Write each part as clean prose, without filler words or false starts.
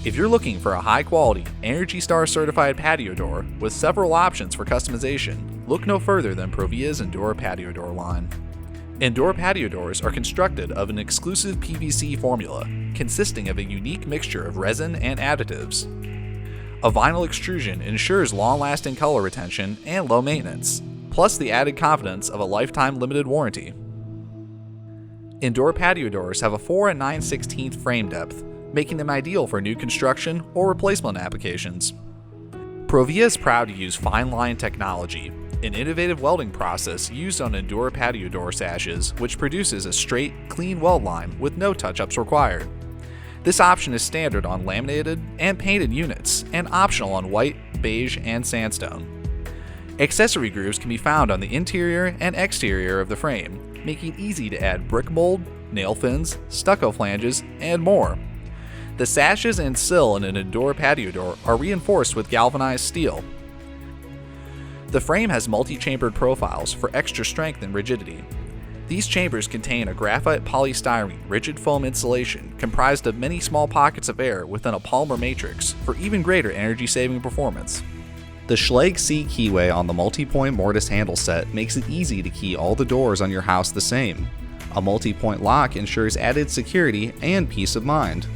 If you're looking for a high-quality, ENERGY STAR certified patio door with several options for customization, look no further than ProVia's Endure patio door line. Endure patio doors are constructed of an exclusive PVC formula consisting of a unique mixture of resin and additives. A vinyl extrusion ensures long-lasting color retention and low maintenance, plus the added confidence of a lifetime limited warranty. Endure patio doors have a 4 9/16 frame depth, making them ideal for new construction or replacement applications. ProVia is proud to use fine line technology, an innovative welding process used on Endure patio door sashes, which produces a straight, clean weld line with no touch-ups required. This option is standard on laminated and painted units, and optional on white, beige, and sandstone. Accessory grooves can be found on the interior and exterior of the frame, making it easy to add brick mold, nail fins, stucco flanges, and more. The sashes and sill in an Endure patio door are reinforced with galvanized steel. The frame has multi-chambered profiles for extra strength and rigidity. These chambers contain a graphite polystyrene rigid foam insulation comprised of many small pockets of air within a polymer matrix for even greater energy-saving performance. The Schlage C keyway on the multi-point mortise handle set makes it easy to key all the doors on your house the same. A multi-point lock ensures added security and peace of mind.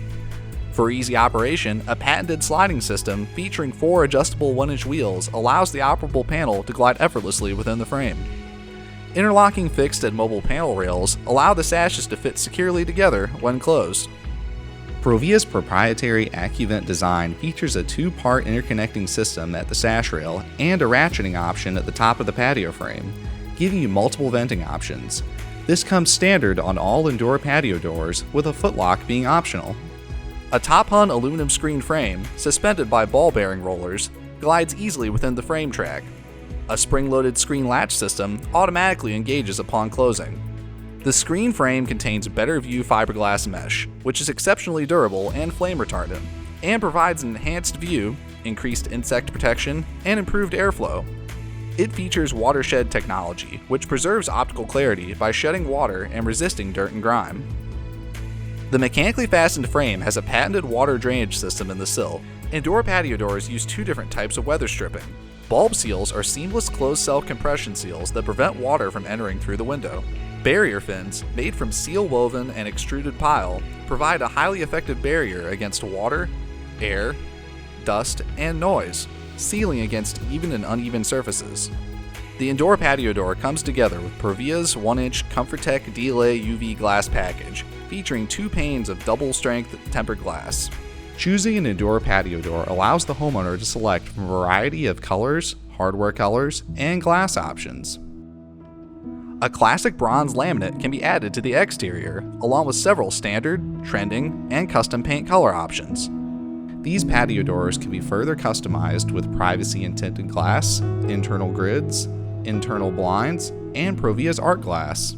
For easy operation, a patented sliding system featuring 4 adjustable 1-inch wheels allows the operable panel to glide effortlessly within the frame. Interlocking fixed and mobile panel rails allow the sashes to fit securely together when closed. ProVia's proprietary AccuVent design features a 2-part interconnecting system at the sash rail and a ratcheting option at the top of the patio frame, giving you multiple venting options. This comes standard on all Endure patio doors, with a footlock being optional. A top-hung aluminum screen frame, suspended by ball bearing rollers, glides easily within the frame track. A spring-loaded screen latch system automatically engages upon closing. The screen frame contains Better View fiberglass mesh, which is exceptionally durable and flame retardant, and provides an enhanced view, increased insect protection, and improved airflow. It features watershed technology, which preserves optical clarity by shedding water and resisting dirt and grime. The mechanically fastened frame has a patented water drainage system in the sill. Endure patio doors use 2 different types of weather stripping. Bulb seals are seamless closed-cell compression seals that prevent water from entering through the window. Barrier fins, made from seal-woven and extruded pile, provide a highly effective barrier against water, air, dust, and noise, sealing against even and uneven surfaces. The Endure patio door comes together with ProVia's 1-inch ComfortTech DLA UV glass package, featuring 2 panes of double-strength tempered glass. Choosing an Endure patio door allows the homeowner to select from a variety of colors, hardware colors, and glass options. A classic bronze laminate can be added to the exterior, along with several standard, trending, and custom paint color options. These patio doors can be further customized with privacy and tinted glass, internal grids, internal blinds, and ProVia's art glass.